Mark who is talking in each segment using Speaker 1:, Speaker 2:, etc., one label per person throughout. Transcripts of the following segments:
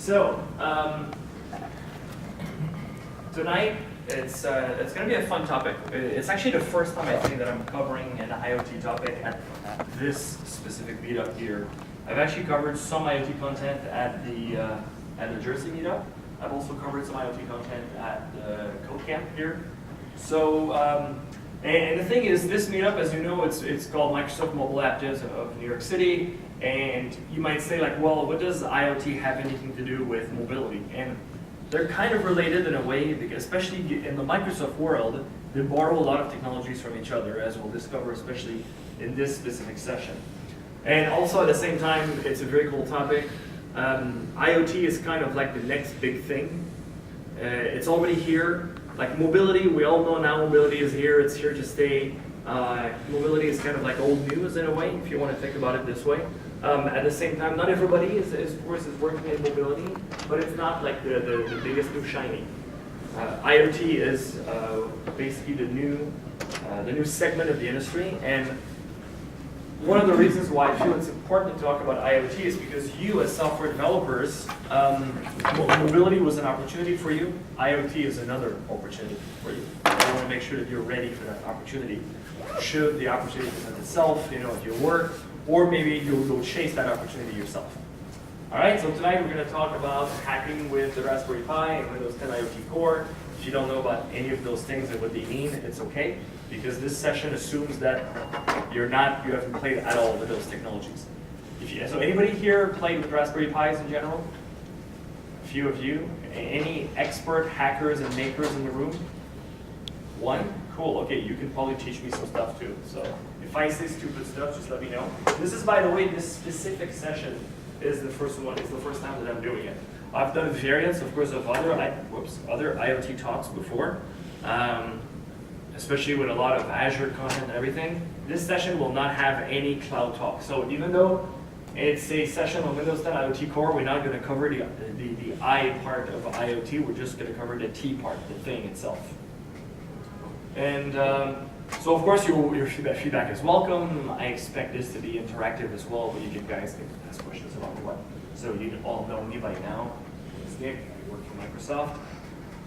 Speaker 1: So, tonight it's going to be a fun topic. It's actually the first time I think that I'm covering an IoT topic at this specific meetup here. I've actually covered some IoT content at the Jersey meetup. I've also covered some IoT content at the Code Camp here. So, and the thing is, this meetup, as you know, it's called Microsoft Mobile App Devs of New York City. And you might say, like, well, what does IoT have anything to do with mobility? And they're kind of related in a way, because especially in the Microsoft world, they borrow a lot of technologies from each other, as we'll discover, especially in this specific session. And also at the same time, it's a very cool topic. IoT is kind of like the next big thing. It's already here. Like mobility, we all know now mobility is here. It's here to stay. Mobility is kind of like old news in a way, if you want to think about it this way. At the same time, not everybody is working in mobility, but it's not like the biggest new shiny. IoT is basically the new segment of the industry, and one of the reasons why I feel it's important to talk about IoT is because you, as software developers, mobility was an opportunity for you. IoT is another opportunity for you. You want to make sure that you're ready for that opportunity. Should the opportunity present itself, at your work, or maybe you'll go chase that opportunity yourself. All right, so tonight we're going to talk about hacking with the Raspberry Pi and Windows 10 IoT Core. If you don't know about any of those things and what they mean, it's okay, because this session assumes that you haven't played at all with those technologies. So anybody here played with Raspberry Pis in general? A few of you. Any expert hackers and makers in the room? One? Cool, okay, you can probably teach me some stuff too. So if I say stupid stuff, just let me know. This is, by the way, this specific session is the first one. It's the first time that I'm doing it. I've done variants, of course, of other IoT talks before, especially with a lot of Azure content and everything. This session will not have any cloud talk. So even though it's a session on Windows 10 IoT Core, we're not going to cover the I part of IoT. We're just going to cover the T part, the thing itself. And so, of course, your feedback is welcome. I expect this to be interactive as well, where you guys can ask questions about what. So you all know me by now. It's Nick. I work for Microsoft.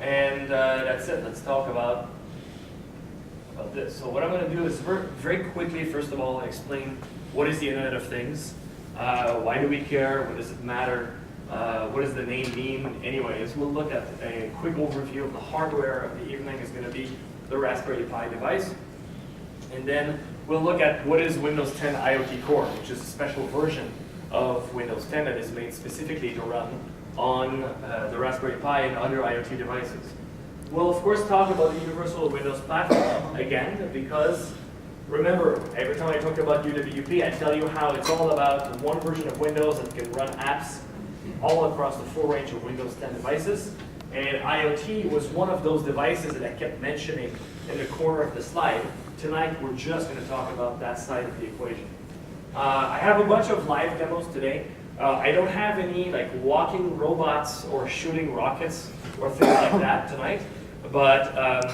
Speaker 1: And that's it. Let's talk about this. So what I'm going to do is very quickly, first of all, explain what is the Internet of Things. Why do we care? What does it matter? What does the name mean? Anyways, we'll look at a quick overview of the hardware of the evening. Is going to be the Raspberry Pi device. And then we'll look at what is Windows 10 IoT Core, which is a special version of Windows 10 that is made specifically to run on the Raspberry Pi and other IoT devices. We'll, of course, talk about the Universal Windows Platform again, because remember, every time I talk about UWP, I tell you how it's all about one version of Windows that can run apps all across the full range of Windows 10 devices. And IoT was one of those devices that I kept mentioning in the corner of the slide. Tonight, we're just going to talk about that side of the equation. I have a bunch of live demos today. I don't have any like walking robots or shooting rockets or things like that tonight. But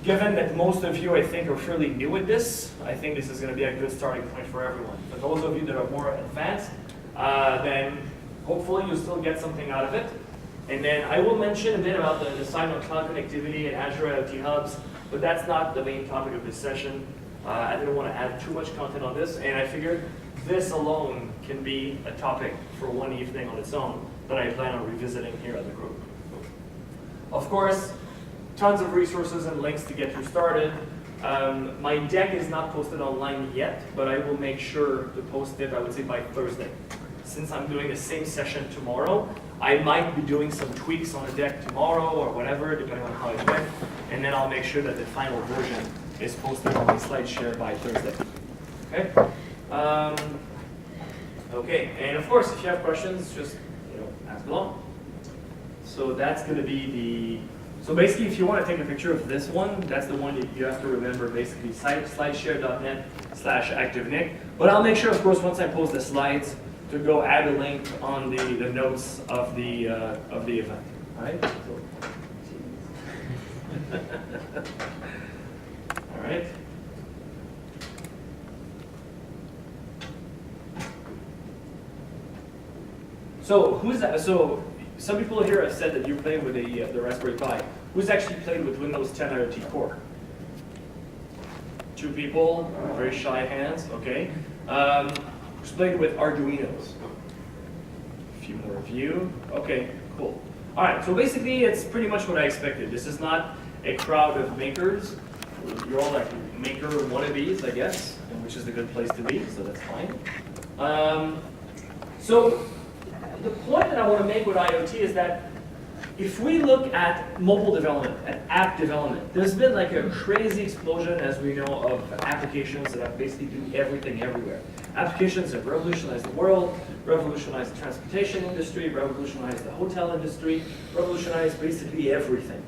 Speaker 1: given that most of you, I think, are fairly new at this, I think this is going to be a good starting point for everyone. For those of you that are more advanced, then hopefully you'll still get something out of it. And then I will mention a bit about the side on cloud connectivity and Azure IoT hubs, but that's not the main topic of this session. I didn't want to add too much content on this, and I figured this alone can be a topic for one evening on its own that I plan on revisiting here at the group. Of course, tons of resources and links to get you started. My deck is not posted online yet, but I will make sure to post it, I would say, by Thursday. Since I'm doing the same session tomorrow, I might be doing some tweaks on the deck tomorrow or whatever, depending on how it went, and then I'll make sure that the final version is posted on my SlideShare by Thursday. Okay? Okay, and of course, if you have questions, just ask below. So that's going to be so basically, if you want to take a picture of this one, that's the one that you have to remember, basically, slideshare.net/ActiveNick. But I'll make sure, of course, once I post the slides, to go add a link on the notes of the event. All right? All right. So who's that? So some people here have said that you played with the Raspberry Pi. Who's actually played with Windows 10 IoT Core? 2 people, very shy hands, okay. Who's played with Arduinos? A few more of you. Okay, cool. All right, so basically it's pretty much what I expected. This is not a crowd of makers. You're all like maker wannabes, I guess, which is a good place to be, so that's fine. So the point that I want to make with IoT is that if we look at mobile development, at app development, there's been like a crazy explosion, as we know, of applications that basically do everything everywhere. Applications have revolutionized the world, revolutionized the transportation industry, revolutionized the hotel industry, revolutionized basically everything.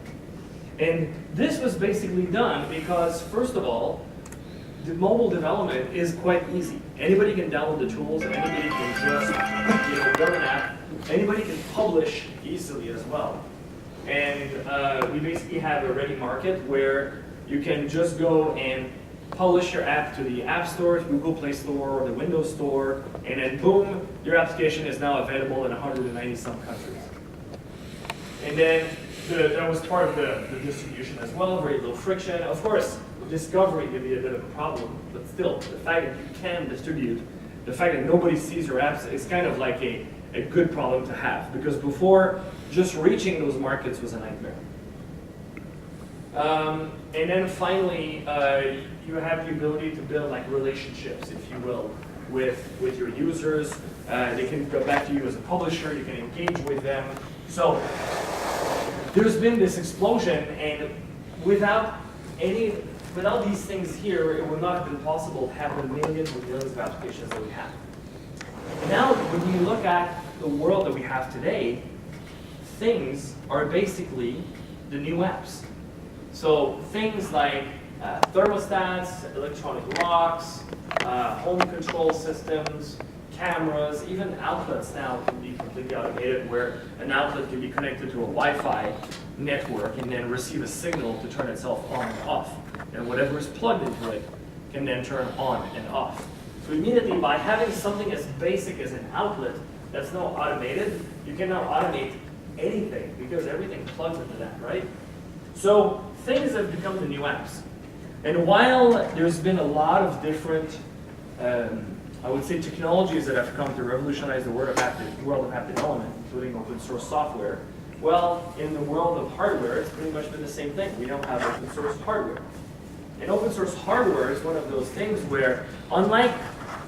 Speaker 1: And this was basically done because, first of all, the mobile development is quite easy. Anybody can download the tools, anybody can just build an app, anybody can publish easily as well. And we basically have a ready market where you can just go and publish your app to the App Store, Google Play Store, or the Windows Store, and then boom, your application is now available in 190 some countries. And then that was part of the distribution as well, very low friction. Of course, discovery can be a bit of a problem, but still, the fact that you can distribute, the fact that nobody sees your apps is kind of like a good problem to have, because before, just reaching those markets was a nightmare. And then finally, you have the ability to build like relationships, if you will, with your users. They can go back to you as a publisher, you can engage with them. So there's been this explosion, and without these things here, it would not have been possible to have the millions and millions of applications that we have. Now, when you look at the world that we have today, things are basically the new apps. So things like thermostats, electronic locks, home control systems, cameras, even outlets now can be completely automated, where an outlet can be connected to a Wi-Fi network and then receive a signal to turn itself on and off. And whatever is plugged into it can then turn on and off. So immediately, by having something as basic as an outlet that's now automated, you can now automate anything because everything plugs into that, right? So things have become the new apps. And while there's been a lot of different, I would say, technologies that have come to revolutionize the world of app development, including open source software, well, in the world of hardware, it's pretty much been the same thing. We don't have open source hardware. And open source hardware is one of those things where, unlike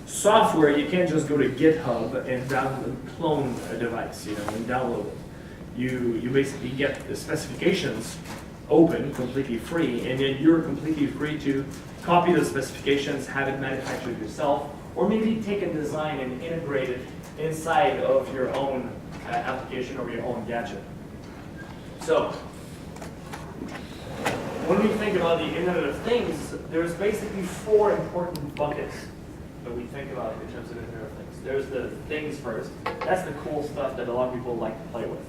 Speaker 1: software, you can't just go to GitHub and clone a device, and download it. You basically get the specifications open, completely free, and then you're completely free to copy those specifications, have it manufactured yourself, or maybe take a design and integrate it inside of your own application or your own gadget. So, when we think about the Internet of Things, there's basically 4 important buckets that we think about in terms of Internet of Things. There's the things first. That's the cool stuff that a lot of people like to play with.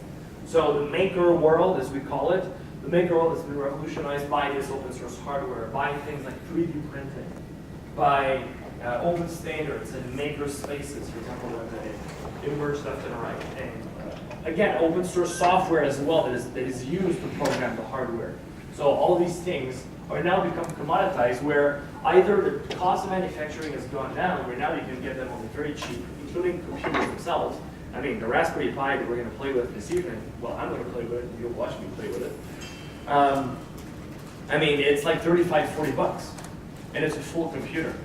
Speaker 1: So the maker world, as we call it, the maker world has been revolutionized by this open source hardware, by things like 3D printing, by open standards and maker spaces, for example, that emerged left and right. And again, open source software as well that is used to program the hardware. So all these things are now become commoditized, where either the cost of manufacturing has gone down, where now you can get them only very cheap, including computers themselves. I mean, the Raspberry Pi that we're going to play with this evening, well, I'm going to play with it, and you'll watch me play with it. I mean, it's like 35, 40 bucks, and it's a full computer.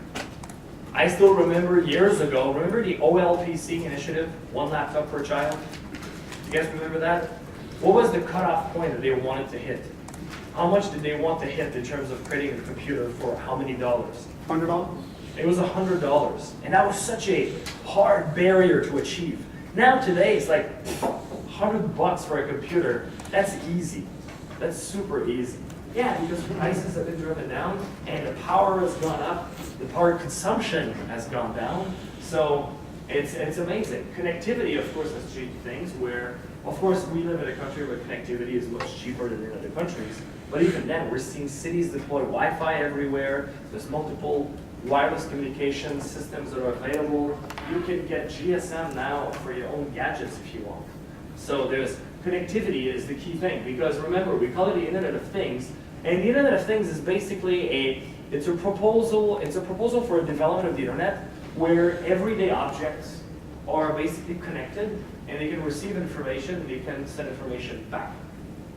Speaker 1: I still remember years ago, remember the OLPC initiative, one laptop per child? You guys remember that? What was the cutoff point that they wanted to hit? How much did they want to hit in terms of creating a computer for how many dollars?
Speaker 2: $100?
Speaker 1: It was $100, and that was such a hard barrier to achieve. Now today, it's like $100 for a computer. That's easy. That's super easy. Yeah, because prices have been driven down, and the power has gone up. The power consumption has gone down. So it's amazing. Connectivity, of course, has changed things. Where, of course, we live in a country where connectivity is much cheaper than in other countries. But even then, we're seeing cities deploy Wi-Fi everywhere. There's multiple wireless communication systems that are available. You can get GSM now for your own gadgets if you want. So there's connectivity is the key thing, because remember, we call it the Internet of Things, and the Internet of Things is basically it's a proposal for a development of the Internet where everyday objects are basically connected and they can receive information and they can send information back.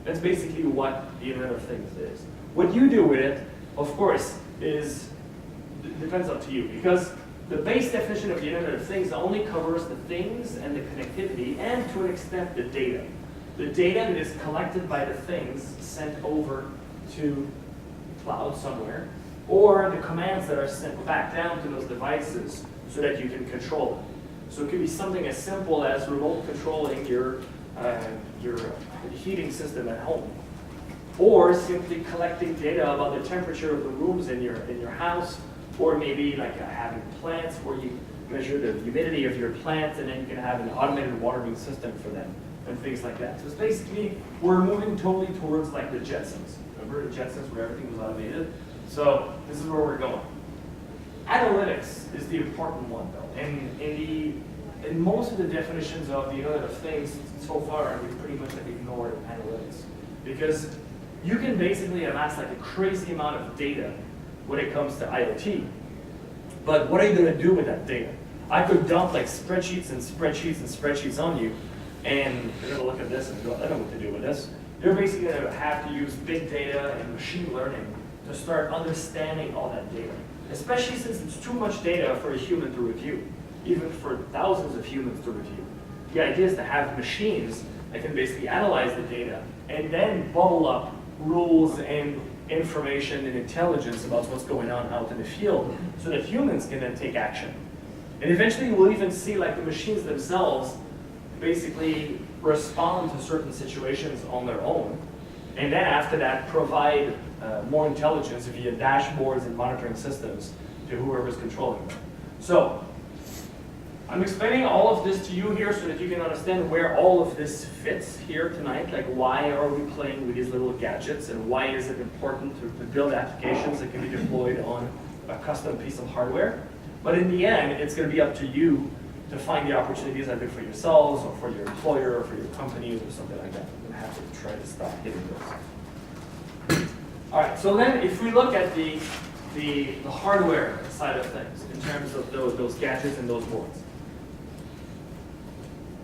Speaker 1: That's basically what the Internet of Things is. What you do with it, of course, depends up to you, because the base definition of the Internet of Things only covers the things and the connectivity and to an extent the data. The data that is collected by the things sent over to cloud somewhere, or the commands that are sent back down to those devices so that you can control them. So it could be something as simple as remote controlling your heating system at home, or simply collecting data about the temperature of the rooms in your house, or maybe like having plants where you measure the humidity of your plants and then you can have an automated watering system for them and things like that. So it's basically, we're moving totally towards like the Jetsons. Remember the Jetsons where everything was automated? So this is where we're going. Analytics is the important one though. And in most of the definitions of the Internet of Things so far, we've pretty much ignored analytics. Because you can basically amass like a crazy amount of data when it comes to IoT. But what are you going to do with that data? I could dump like spreadsheets and spreadsheets and spreadsheets on you, and you're going to look at this and go, I don't know what to do with this. You're basically going to have to use big data and machine learning to start understanding all that data, especially since it's too much data for a human to review, even for thousands of humans to review. The idea is to have machines that can basically analyze the data and then bubble up rules and information and intelligence about what's going on out in the field so that humans can then take action. And eventually we'll even see like the machines themselves basically respond to certain situations on their own, and then after that provide more intelligence via dashboards and monitoring systems to whoever's controlling them. So I'm explaining all of this to you here so that you can understand where all of this fits here tonight. Like, why are we playing with these little gadgets, and why is it important to build applications that can be deployed on a custom piece of hardware. But in the end, it's going to be up to you to find the opportunities either for yourselves or for your employer or for your companies or something like that. I'm going to have to try to stop hitting this. All right, so then if we look at the hardware side of things in terms of those gadgets and those boards,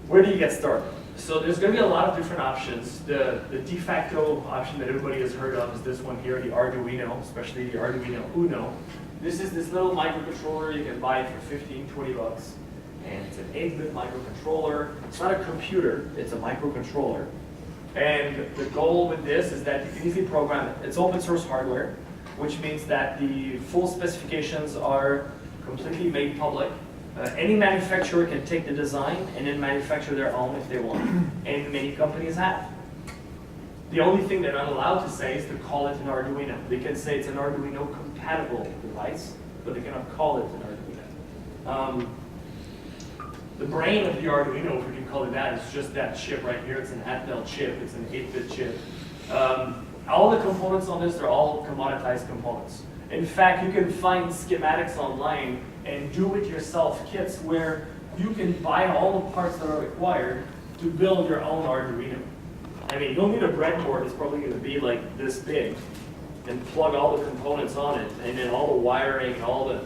Speaker 1: where do you get started? So there's going to be a lot of different options. The de facto option that everybody has heard of is this one here, the Arduino, especially the Arduino Uno. This is this little microcontroller you can buy for 15, 20 bucks. And it's an 8-bit microcontroller. It's not a computer, it's a microcontroller. And the goal with this is that you can easily program it. It's open source hardware, which means that the full specifications are completely made public. Any manufacturer can take the design and then manufacture their own if they want, and many companies have. The only thing they're not allowed to say is to call it an Arduino. They can say it's an Arduino compatible device, but they cannot call it an Arduino. The brain of the Arduino, if we can call it that, is just that chip right here. It's an Atmel chip. It's an 8-bit chip. All the components on this are all commoditized components. In fact, you can find schematics online and do-it-yourself kits where you can buy all the parts that are required to build your own Arduino. I mean, you'll need a breadboard. It's probably going to be like this big, and plug all the components on it, and then all the wiring, all the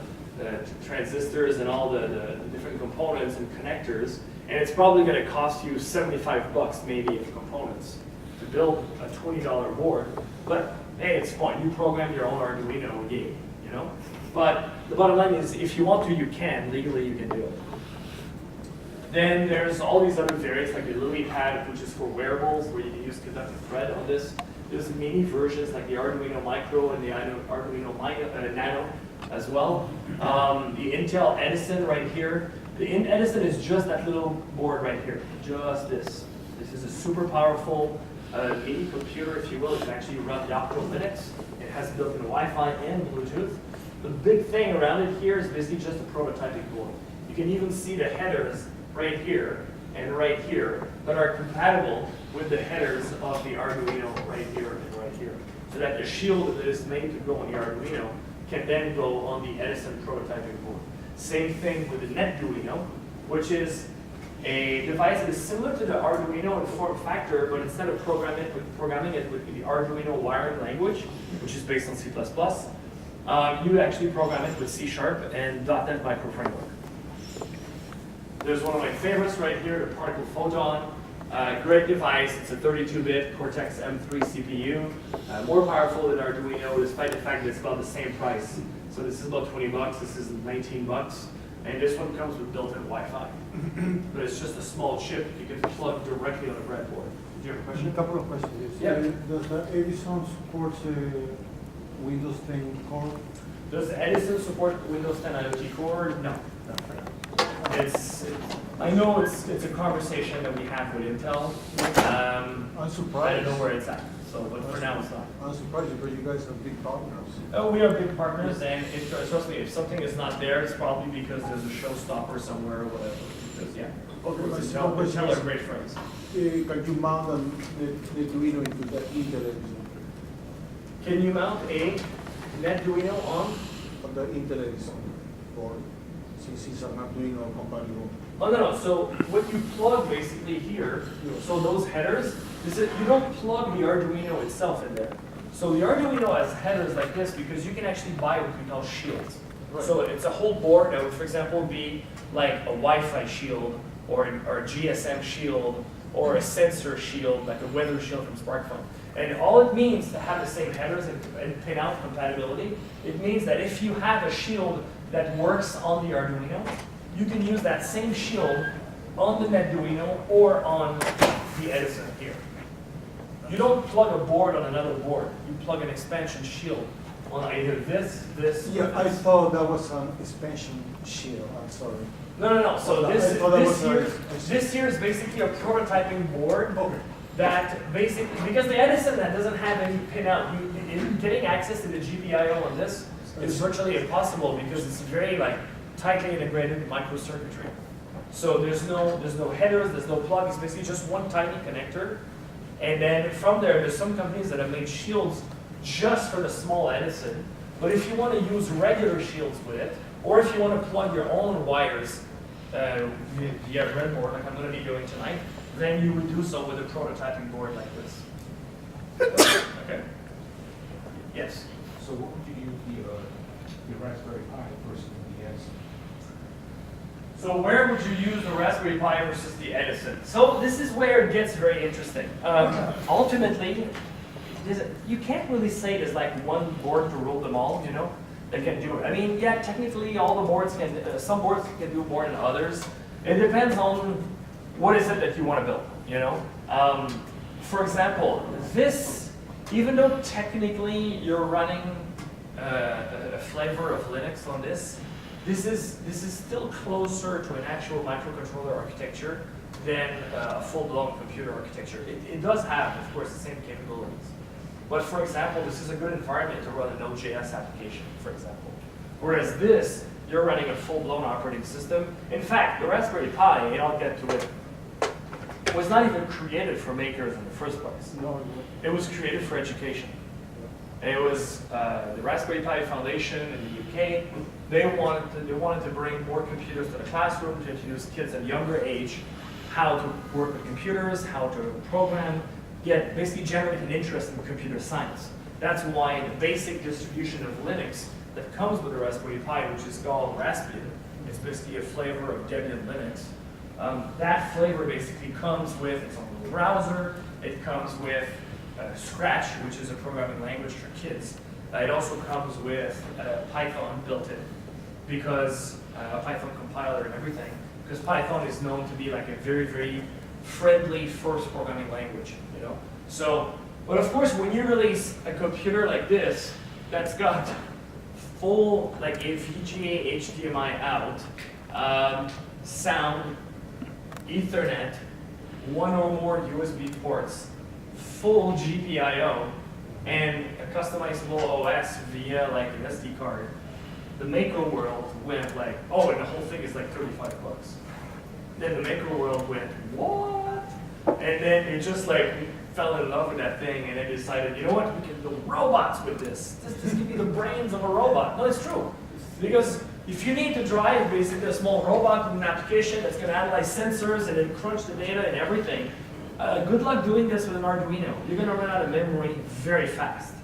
Speaker 1: transistors, and all the different components and connectors. And it's probably going to cost you 75 bucks maybe of components to build a $20 board. But hey, it's fun. You program your own Arduino game, you know? But the bottom line is, if you want to, you can. Legally, you can do it. Then there's all these other variants, like the LumiPad, which is for wearables, where you can use conductive thread on this. There's mini versions, like the Arduino Micro and the Arduino Nano as well. The Intel Edison right here. The Edison is just that little board right here, just this. This is a super powerful mini computer, if you will. It can actually run Yocto Linux. It has built-in Wi-Fi and Bluetooth. The big thing around it here is basically just a prototyping board. You can even see the headers right here and right here that are compatible with the headers of the Arduino right here and right here. So that the shield that is made to go on the Arduino can then go on the Edison prototyping board. Same thing with the NetDuino, which is a device that is similar to the Arduino in form factor, but instead of programming it with the Arduino wiring language, which is based on C++, you actually program it with C# and .NET Micro Framework. There's one of my favorites right here, the Particle Photon. Great device. It's a 32-bit Cortex M3 CPU, more powerful than Arduino, despite the fact that it's about the same price. So this is about 20 bucks. This is 19 bucks. And this one comes with built-in Wi-Fi. But it's just a small chip you can plug directly on a breadboard. Do you have a question?
Speaker 2: A couple of questions.
Speaker 1: Yeah.
Speaker 2: Does the Edison support Windows 10 core?
Speaker 1: Does Edison support Windows 10 IoT Core? No. I know it's a conversation that we have with Intel.
Speaker 2: I'm surprised.
Speaker 1: I don't know where it's at. So, but for now, it's not.
Speaker 2: I'm surprised because you guys are big partners.
Speaker 1: Oh, we are big partners, and trust me, if something is not there, it's probably because there's a showstopper somewhere or whatever. Because yeah, Intel are great friends.
Speaker 2: Can you mount the Arduino into the Intel Edison?
Speaker 1: Can you mount a NetDuino on
Speaker 2: the Intel Edison board? Since it's an Arduino compatible.
Speaker 1: Oh, no. So what you plug basically here, so those headers, you don't plug the Arduino itself in there. So the Arduino has headers like this because you can actually buy what we call shields. Right. So it's a whole board that would, for example, be like a Wi-Fi shield or a GSM shield or a sensor shield, like a weather shield from smartphone. And all it means to have the same headers and pin-out compatibility, it means that if you have a shield that works on the Arduino, you can use that same shield on the NetDuino or on the Edison here. You don't plug a board on another board. You plug an expansion shield on either this, or this.
Speaker 2: I thought that was an expansion shield. I'm sorry.
Speaker 1: No. So this here is basically a prototyping board.
Speaker 2: Okay.
Speaker 1: That basically, because the Edison that doesn't have any pin-out, getting access to the GPIO on this is virtually impossible because it's very tightly integrated microcircuitry. So there's no headers, there's no plug. It's basically just one tiny connector, and then from there's some companies that have made shields just for the small Edison. But if you want to use regular shields with it, or if you want to plug your own wires via breadboard, like I'm going to be doing tonight, then you would do so with a prototyping board like this. Okay. Yes.
Speaker 3: So what would you use the Raspberry Pi versus the Edison?
Speaker 1: So where would you use the Raspberry Pi versus the Edison? So this is where it gets very interesting. Ultimately, you can't really say there's one board to rule them all, that can do it. I mean, yeah, technically all the boards can, some boards can do more than others. It depends on what is it that you want to build, For example, this, even though technically you're running a flavor of Linux on this is still closer to an actual microcontroller architecture than a full-blown computer architecture. It does have, of course, the same capabilities. But for example, this is a good environment to run a Node.js application, for example. Whereas this, you're running a full-blown operating system. In fact, the Raspberry Pi, and I'll get to it, was not even created for makers in the first place.
Speaker 2: No.
Speaker 1: It was created for education. And it was the Raspberry Pi Foundation in the UK. They wanted to bring more computers to the classroom to introduce kids at a younger age how to work with computers, how to program, basically generate an interest in computer science. That's why the basic distribution of Linux that comes with the Raspberry Pi, which is called Raspbian, it's basically a flavor of Debian Linux. That flavor basically comes with its own little browser. It comes with Scratch, which is a programming language for kids. It also comes with Python built in, because a Python compiler and everything, because Python is known to be a very, very friendly first programming language, So, but of course, when you release a computer like this, that's got full, a VGA HDMI out, sound, Ethernet, one or more USB ports, full GPIO, and a customizable OS via an SD card, the Macro world went oh, and the whole thing is $35. Then the Macro world went, what? And then it just like fell in love with that thing, and they decided, you know what, we can build robots with this. This give me the brains of a robot. No, it's true. Because if you need to drive basically a small robot with an application that's going to analyze sensors and then crunch the data and everything, good luck doing this with an Arduino. You're going to run out of memory very fast.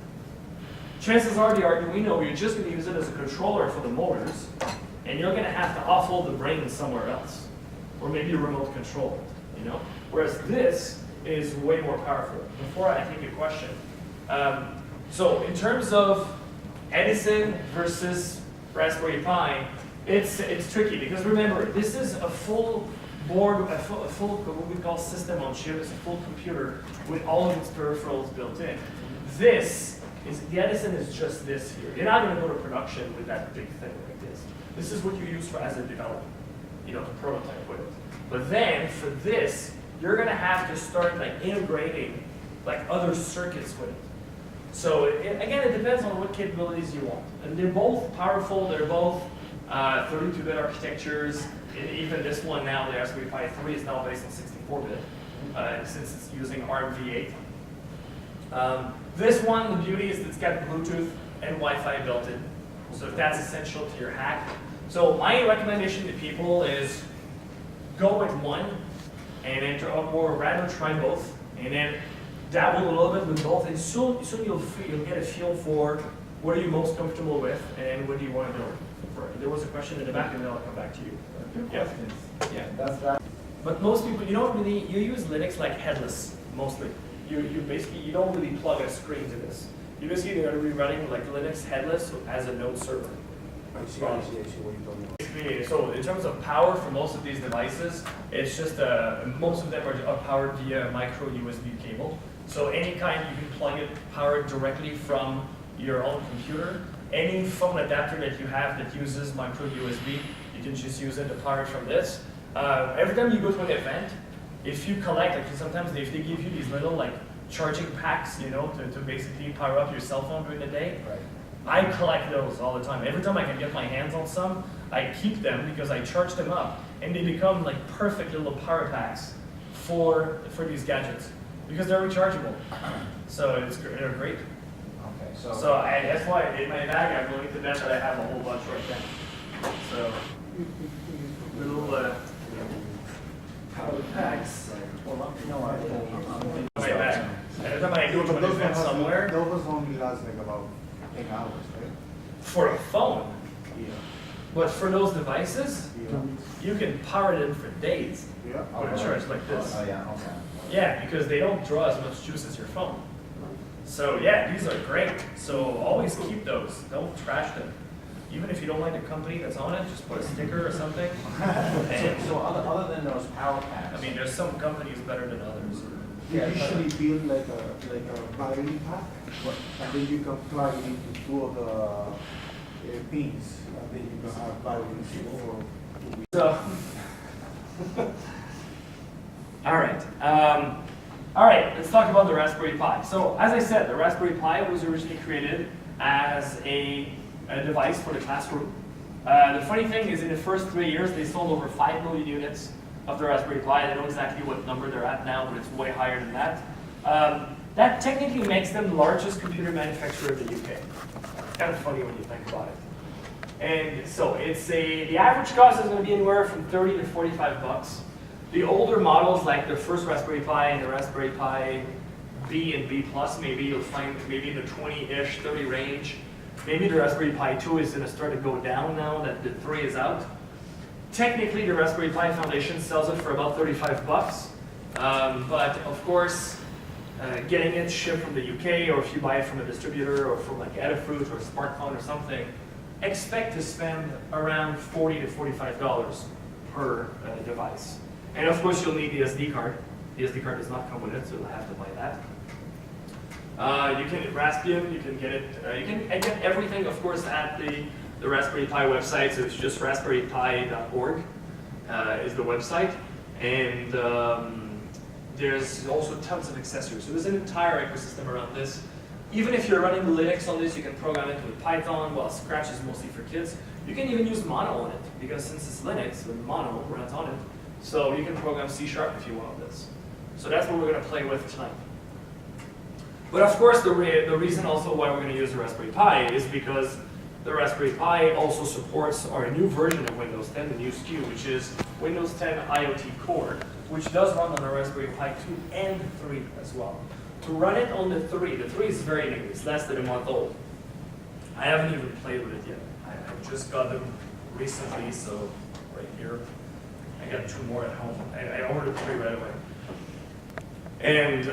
Speaker 1: Chances are the Arduino, you're just going to use it as a controller for the motors, and you're going to have to offload the brains somewhere else, or maybe remote control it, you know? Whereas this is way more powerful. Before I take your question, so in terms of Edison versus Raspberry Pi, it's tricky because remember, this is a full board, a full what we call system on chip. It's a full computer with all of its peripherals built in. This is, the Edison is just this here. You're not going to go to production with that big thing like this. This is what you use for as a developer, you know, to prototype with it. But then for this, you're going to have to start like integrating like other circuits with it. So again, it depends on what capabilities you want. And they're both powerful. They're both 32-bit architectures. And even this one now, the Raspberry Pi 3 is now based on 64-bit since it's using ARM v8. This one, the beauty is it's got Bluetooth and Wi-Fi built in. So if that's essential to your hack. So my recommendation to people is go with one and then or rather try both. And then dabble a little bit with both, and soon you'll get a feel for what are you most comfortable with and what do you want to build. There was a question in the back, and then I'll come back to you. Yeah. Yeah.
Speaker 4: That's that.
Speaker 1: But most people, you don't really, you use Linux like headless mostly. You basically, you don't really plug a screen to this. You basically are running like Linux headless as a node server.
Speaker 2: I see what you're talking about.
Speaker 1: Basically, so in terms of power for most of these devices, it's just most of them are powered via a micro USB cable. So any kind you can plug it, power it directly from your own computer. Any phone adapter that you have that uses micro USB, you can just use it to power it from this. Every time you go to an event, if you collect, like sometimes if they give you these little like charging packs, you know, to basically power up your cell phone during the day,
Speaker 4: Right.
Speaker 1: I collect those all the time. Every time I can get my hands on some, I keep them because I charge them up, and they become like perfect little power packs for these gadgets because they're rechargeable. So they're great.
Speaker 4: Okay, so.
Speaker 1: So that's why in my bag I'm willing to bet that I have a whole bunch right there. So little power packs.
Speaker 4: Well, you know what?
Speaker 1: In my bag. Every time I go to an event somewhere,
Speaker 2: Those only last like about 10 hours, right?
Speaker 1: for a phone,
Speaker 2: Yeah.
Speaker 1: but for those devices,
Speaker 2: Yeah.
Speaker 1: you can power them for days
Speaker 2: Yeah.
Speaker 1: with a charge like this.
Speaker 4: Oh, yeah, okay.
Speaker 1: Yeah, because they don't draw as much juice as your phone. So yeah, these are great. So always keep those. Don't trash them. Even if you don't like the company that's on it, just put a sticker or something. And,
Speaker 4: So other than those power packs.
Speaker 1: I mean, there's some companies better than others.
Speaker 2: We
Speaker 4: Yeah,
Speaker 2: usually build like a battery pack, and then you can plug it into two of the pins, and then you can have batteries for.
Speaker 1: So, all right, let's talk about the Raspberry Pi. So as I said, the Raspberry Pi was originally created as a device for the classroom. The funny thing is in the first 3 years, they sold over 5 million units of the Raspberry Pi. I don't know exactly what number they're at now, but it's way higher than that. That technically makes them the largest computer manufacturer in the UK. It's kind of funny when you think about it. And so the average cost is going to be anywhere from 30 to 45 bucks. The older models, like the first Raspberry Pi and the Raspberry Pi B and B+, maybe you'll find maybe in the 20-ish, 30 range. Maybe the Raspberry Pi 2 is going to start to go down now that the 3 is out. Technically, the Raspberry Pi Foundation sells it for about 35 bucks. But of course, getting it shipped from the UK, or if you buy it from a distributor, or from like Adafruit or a smartphone or something, expect to spend around $40 to $45 per device. And of course, you'll need the SD card. The SD card does not come with it, so you'll have to buy that. You can Raspbian, you can get it, you can get everything, of course, at the Raspberry Pi website. So it's just raspberrypi.org is the website. And there's also tons of accessories. So there's an entire ecosystem around this. Even if you're running Linux on this, you can program it with Python. Well, Scratch is mostly for kids. You can even use Mono on it, because since it's Linux, with Mono runs on it. So you can program C# if you want this. So that's what we're going to play with tonight. But of course, the reason also why we're going to use the Raspberry Pi is because the Raspberry Pi also supports our new version of Windows 10, the new SKU, which is Windows 10 IoT Core, which does run on the Raspberry Pi 2 and 3 as well. To run it on the 3 is very new, it's less than a month old. I haven't even played with it yet. I just got them recently, so right here. I got 2 more at home. I ordered 3 right away. And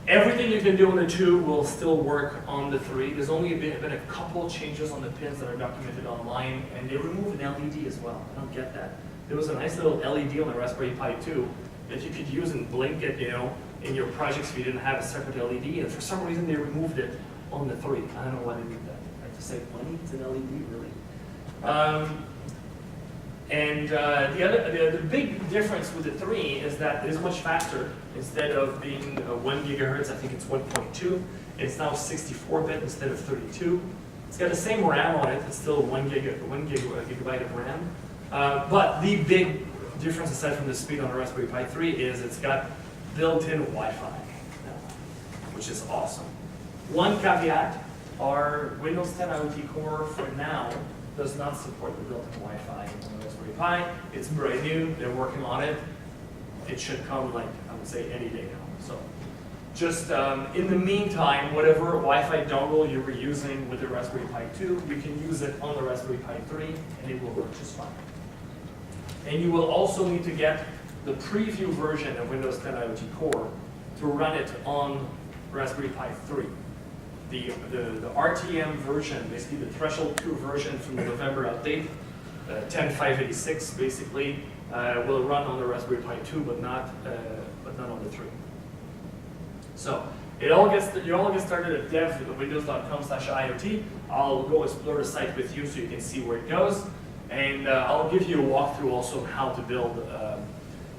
Speaker 1: everything you can do on the 2 will still work on the 3. There's only been a couple changes on the pins that are documented online, and they removed an LED as well. I don't get that. There was a nice little LED on the Raspberry Pi 2 that you could use and blink it, you know, in your projects if you didn't have a separate LED, and for some reason they removed it on the 3. I don't know why they did that. Like to save money? It's an LED, really? The big difference with the 3 is that it is much faster. Instead of being 1 gigahertz, I think it's 1.2. It's now 64-bit instead of 32. It's got the same RAM on it. It's still 1 gigabyte of RAM. But the big difference, aside from the speed on the Raspberry Pi 3, is it's got built-in Wi-Fi, which is awesome. One caveat, our Windows 10 IoT Core for now does not support the built-in Wi-Fi on the Raspberry Pi. It's brand new, they're working on it. It should come, like, I would say, any day now. So just in the meantime, whatever Wi-Fi dongle you were using with the Raspberry Pi 2, you can use it on the Raspberry Pi 3, and it will work just fine. And you will also need to get the preview version of Windows 10 IoT Core to run it on Raspberry Pi 3. The RTM version, basically the Threshold 2 version from the November update, 10.586 basically, will run on the Raspberry Pi 2, but not on the 3. So it all gets started at dev.windows.com/IoT. I'll go explore the site with you so you can see where it goes, and I'll give you a walkthrough also on how to build,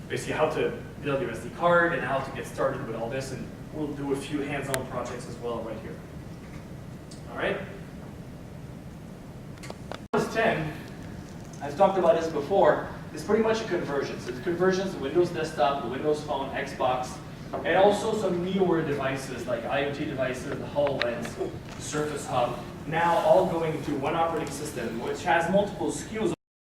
Speaker 1: basically how to build your SD card and how to get started with all this, and we'll do a few hands-on projects as well right here. All right. Windows 10, I've talked about this before, is pretty much a conversion. So it's conversions to Windows Desktop, the Windows Phone, Xbox, and also some newer devices like IoT devices, the HoloLens, the Surface Hub, now all going to one operating system, which has multiple SKUs